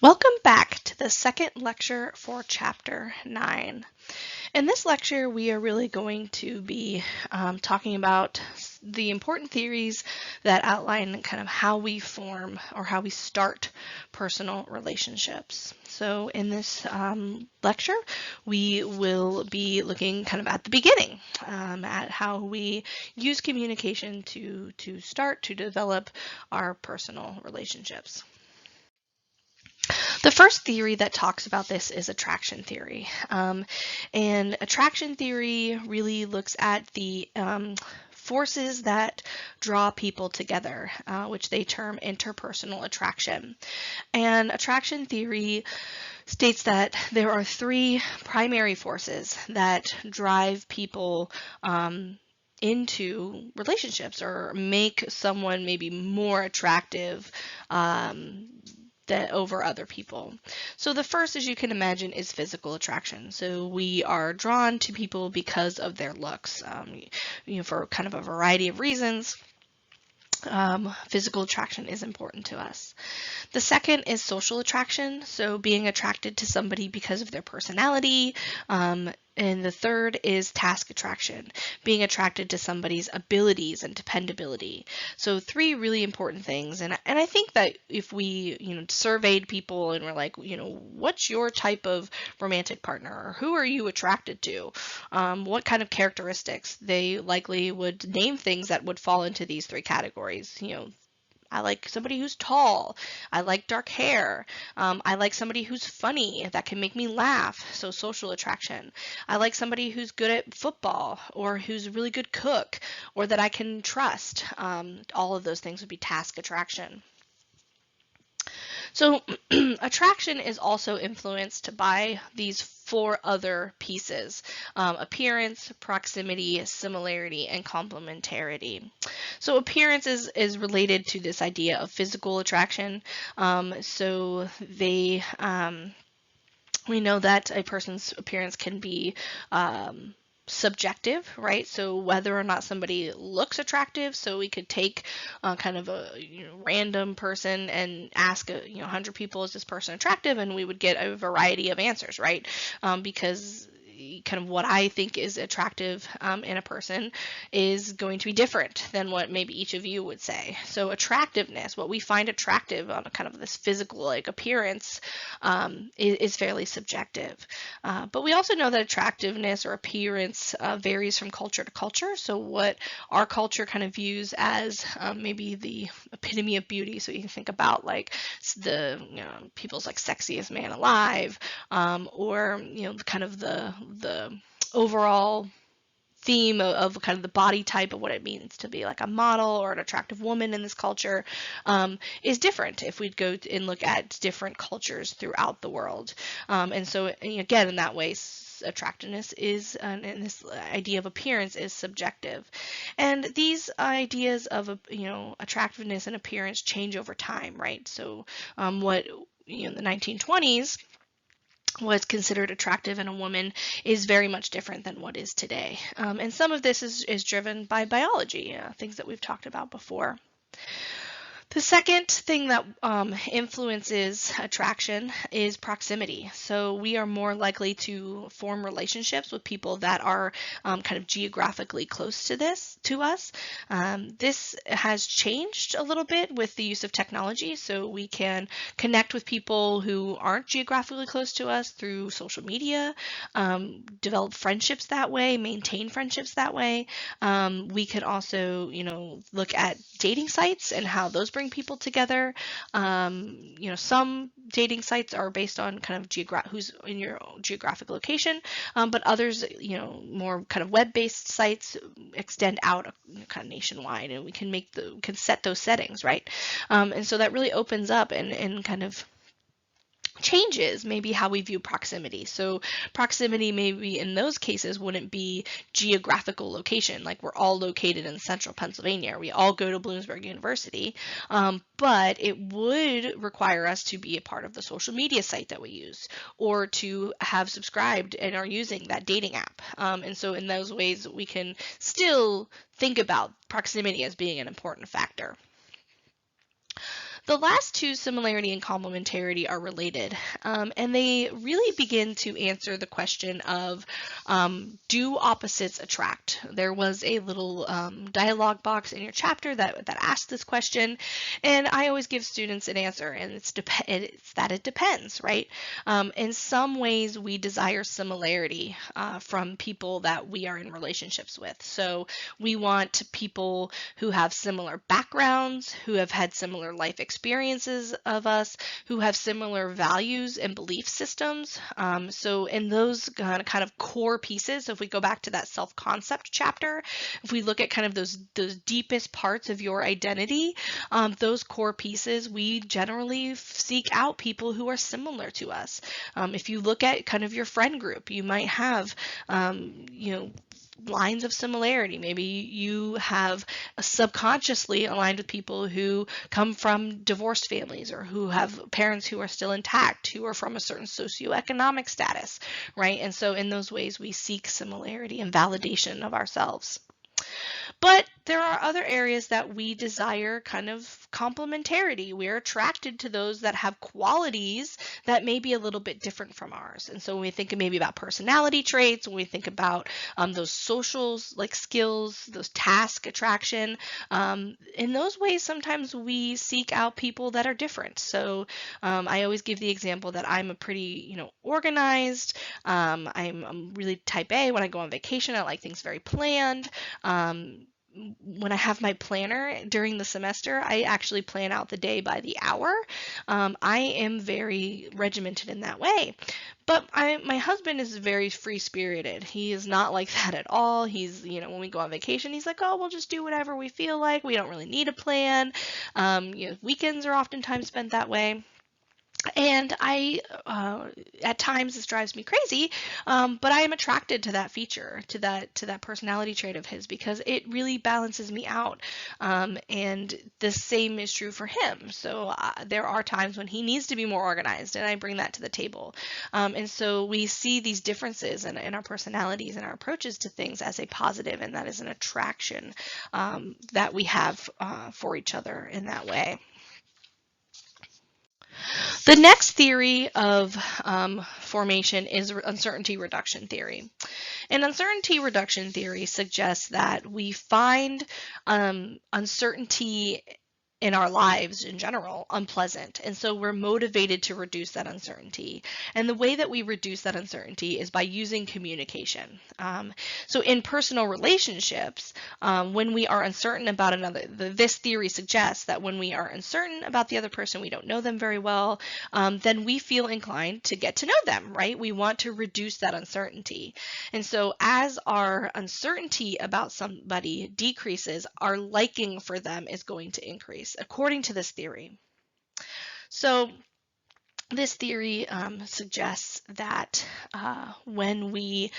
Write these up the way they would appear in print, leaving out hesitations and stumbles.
Welcome back to the second lecture for Chapter 9. In this lecture, we are really going to be talking about the important theories that outline kind of how we form or how we start personal relationships. So in this lecture, we will be looking kind of at the beginning, at how we use communication to start to develop our personal relationships. The first theory that talks about this is attraction theory. And attraction theory really looks at the forces that draw people together, which they term interpersonal attraction. And attraction theory states that there are three primary forces that drive people into relationships or make someone maybe more attractive that over other people. So the first, as you can imagine, is physical attraction. So we are drawn to people because of their looks, for kind of a variety of reasons. Physical attraction is important to us. The second is social attraction, so being attracted to somebody because of their personality. And the third is task attraction, being attracted to somebody's abilities and dependability. So three really important things. And I think that if we, surveyed people and we're like, what's your type of romantic partner? Or who are you attracted to? What kind of characteristics? They likely would name things that would fall into these three categories. I like somebody who's tall. I like dark hair. I like somebody who's funny that can make me laugh. So social attraction. I like somebody who's good at football or who's a really good cook or that I can trust. All of those things would be task attraction. So attraction is also influenced by these four other pieces: appearance, proximity, similarity, and complementarity. So appearance is related to this idea of physical attraction. We know that a person's appearance can be subjective, right? So whether or not somebody looks attractive, so we could take kind of a random person and ask 100 people, is this person attractive? And we would get a variety of answers, right? Because kind of what I think is attractive in a person is going to be different than what maybe each of you would say. So attractiveness, what we find attractive on a kind of this physical like appearance, is fairly subjective. But we also know that attractiveness or appearance varies from culture to culture. So what our culture kind of views as maybe the epitome of beauty. So you can think about like the people's like sexiest man alive, or kind of the overall theme of kind of the body type of what it means to be like a model or an attractive woman in this culture, is different if we go and look at different cultures throughout the world. And so again, in that way, attractiveness is, and this idea of appearance is subjective. And these ideas of attractiveness and appearance change over time, right? So what in the 1920s was considered attractive in a woman is very much different than what is today. And some of this is driven by biology, things that we've talked about before. The second thing that influences attraction is proximity. So we are more likely to form relationships with people that are kind of geographically close to us. This has changed a little bit with the use of technology. So we can connect with people who aren't geographically close to us through social media, develop friendships that way, maintain friendships that way. We could also, look at dating sites and how those bring people together. Some dating sites are based on kind of who's in your geographic location, but others, more kind of web-based sites extend out kind of nationwide, and we can set those settings, right? And so that really opens up and kind of changes maybe how we view proximity. So proximity maybe in those cases wouldn't be geographical location, like we're all located in central Pennsylvania, we all go to Bloomsburg University, but it would require us to be a part of the social media site that we use, or to have subscribed and are using that dating app. And so in those ways we can still think about proximity as being an important factor. The last two, similarity and complementarity, are related, and they really begin to answer the question of, do opposites attract? There was a little dialogue box in your chapter that asked this question, and I always give students an answer, and it's that it depends, right? In some ways, we desire similarity from people that we are in relationships with. So we want people who have similar backgrounds, who have had similar life experiences of us, who have similar values and belief systems. So in those kind of core pieces, so if we go back to that self-concept chapter, if we look at kind of those deepest parts of your identity, those core pieces, we generally seek out people who are similar to us. If you look at kind of your friend group, you might have, lines of similarity. Maybe you have subconsciously aligned with people who come from divorced families, or who have parents who are still intact, who are from a certain socioeconomic status, right? And so in those ways, we seek similarity and validation of ourselves. But there are other areas that we desire kind of complementarity. We're attracted to those that have qualities that may be a little bit different from ours. And so when we think maybe about personality traits, when we think about those social like skills, those task attraction, in those ways, sometimes we seek out people that are different. So I always give the example that I'm a pretty, organized. I'm really type A. When I go on vacation, I like things very planned. When I have my planner during the semester, I actually plan out the day by the hour. I am very regimented in that way. But my husband is very free-spirited. He is not like that at all. He's, when we go on vacation, he's like, oh, we'll just do whatever we feel like. We don't really need a plan. Weekends are oftentimes spent that way. And at times this drives me crazy, but I am attracted to that feature, to that personality trait of his, because it really balances me out. And the same is true for him. So there are times when he needs to be more organized, and I bring that to the table. And so we see these differences in our personalities and our approaches to things as a positive, and that is an attraction that we have for each other in that way. The next theory of formation is uncertainty reduction theory. And uncertainty reduction theory suggests that we find uncertainty in our lives in general unpleasant, and so we're motivated to reduce that uncertainty. And the way that we reduce that uncertainty is by using communication. So in personal relationships, when we are uncertain about another, this theory suggests that when we are uncertain about the other person, we don't know them very well, then we feel inclined to get to know them, right? We want to reduce that uncertainty. And so as our uncertainty about somebody decreases, our liking for them is going to increase, according to this theory. So this theory suggests that when we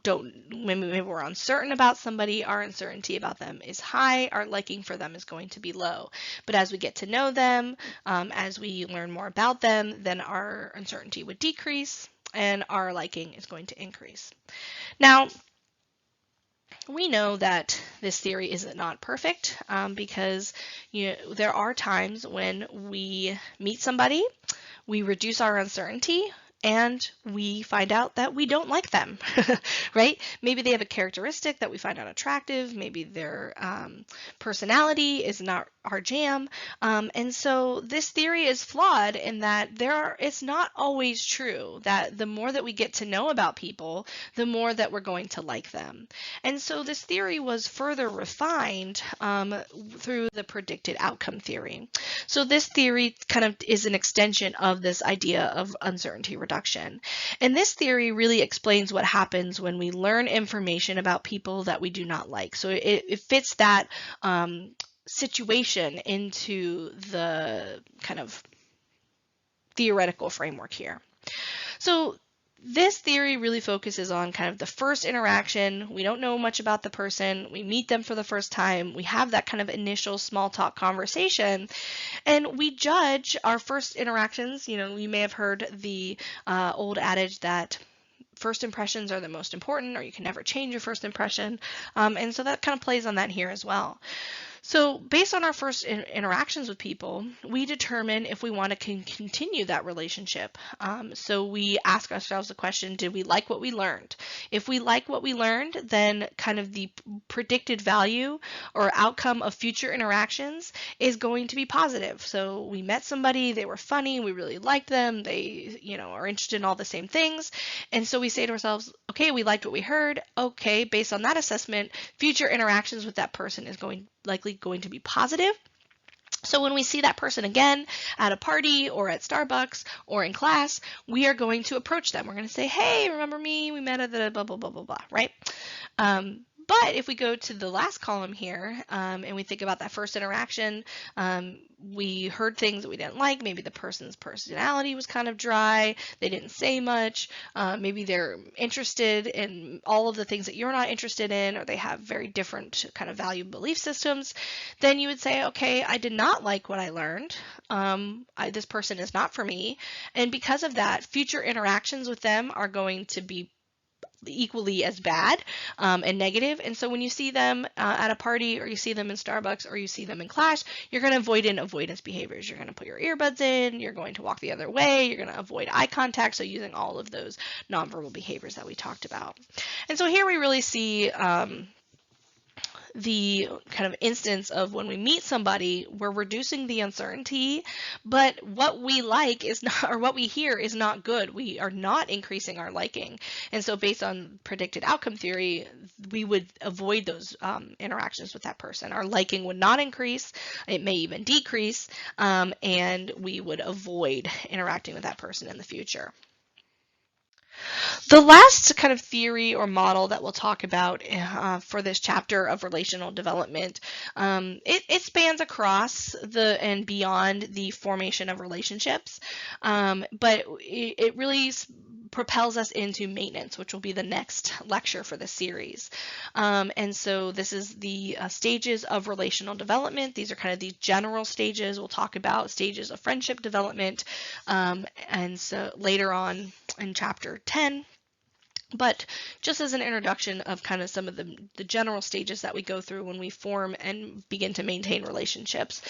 when we're uncertain about somebody, our uncertainty about them is high, our liking for them is going to be low. But as we get to know them, as we learn more about them, then our uncertainty would decrease and our liking is going to increase. Now, we know that this theory is not perfect because there are times when we meet somebody, we reduce our uncertainty, and we find out that we don't like them, right? Maybe they have a characteristic that we find unattractive. Maybe their personality is not our jam. And so this theory is flawed in that it's not always true that the more that we get to know about people, the more that we're going to like them. And so this theory was further refined through the predicted outcome theory. So this theory kind of is an extension of this idea of uncertainty reduction. And this theory really explains what happens when we learn information about people that we do not like. So it fits that situation into the kind of theoretical framework here. So this theory really focuses on kind of the first interaction. We don't know much about the person. We meet them for the first time. We have that kind of initial small talk conversation, and we judge our first interactions. You may have heard the old adage that first impressions are the most important, or you can never change your first impression. And so that kind of plays on that here as well. So based on our first interactions with people, we determine if we want to continue that relationship. So we ask ourselves the question, did we like what we learned? If we like what we learned, then kind of the predicted value or outcome of future interactions is going to be positive. So we met somebody, they were funny, we really liked them, they, are interested in all the same things. And so we say to ourselves, okay, we liked what we heard. Okay, based on that assessment, future interactions with that person is likely going to be positive. So when we see that person again at a party or at Starbucks or in class, we are going to approach them. We're going to say, hey, remember me? We met at the blah, blah, blah, blah, blah, right? But if we go to the last column here and we think about that first interaction, we heard things that we didn't like. Maybe the person's personality was kind of dry. They didn't say much. Maybe they're interested in all of the things that you're not interested in, or they have very different kind of value belief systems. Then you would say, okay, I did not like what I learned. This person is not for me. And because of that, future interactions with them are going to be equally as bad and negative. And so when you see them at a party, or you see them in Starbucks, or you see them in class, you're going to avoid avoidance behaviors. You're going to put your earbuds in, you're going to walk the other way, you're going to avoid eye contact, so using all of those nonverbal behaviors that we talked about. And so here we really see the kind of instance of when we meet somebody, we're reducing the uncertainty, but what we like is not, or what we hear is not good. We are not increasing our liking. And so based on predicted outcome theory, we would avoid those interactions with that person. Our liking would not increase. It may even decrease, and we would avoid interacting with that person in the future. The last kind of theory or model that we'll talk about for this chapter of relational development, it spans across and beyond the formation of relationships, but it really propels us into maintenance, which will be the next lecture for the series. And so this is the stages of relational development. These are kind of the general stages. We'll talk about stages of friendship development, and so later on in chapter 10. But just as an introduction of kind of some of the general stages that we go through when we form and begin to maintain relationships,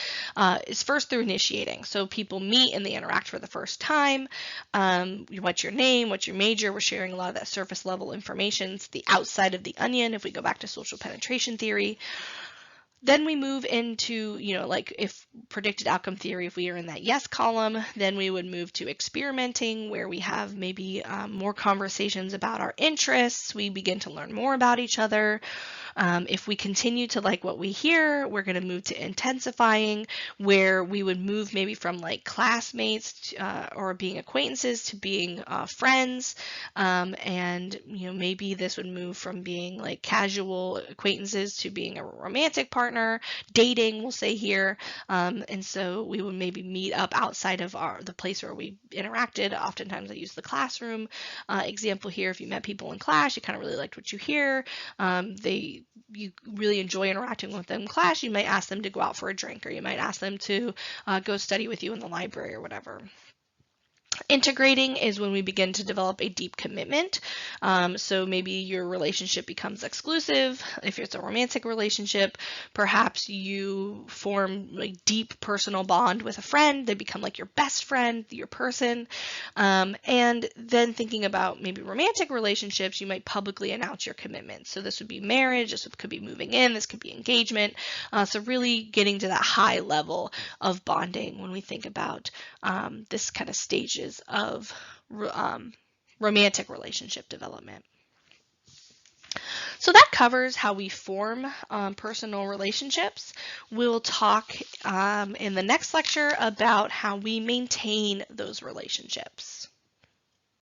is first through initiating. So people meet and they interact for the first time. What's your name? What's your major? We're sharing a lot of that surface level information. It's the outside of the onion if we go back to social penetration theory. Then we move into, like if predicted outcome theory, if we are in that yes column, then we would move to experimenting, where we have maybe more conversations about our interests. We begin to learn more about each other. If we continue to like what we hear, we're going to move to intensifying, where we would move maybe from like classmates or being acquaintances to being friends. And, maybe this would move from being like casual acquaintances to being a romantic partner, dating, we'll say here. And so we would maybe meet up outside of the place where we interacted. Oftentimes I use the classroom example here. If you met people in class, you kind of really liked what you hear, you really enjoy interacting with them in class, you might ask them to go out for a drink, or you might ask them to go study with you in the library or whatever. Integrating is when we begin to develop a deep commitment. So maybe your relationship becomes exclusive. If it's a romantic relationship, perhaps you form a deep personal bond with a friend. They become like your best friend, your person. And then thinking about maybe romantic relationships, you might publicly announce your commitment. So this would be marriage, this could be moving in, this could be engagement. So really getting to that high level of bonding when we think about this kind of stages of romantic relationship development. So that covers how we form personal relationships. We'll talk in the next lecture about how we maintain those relationships.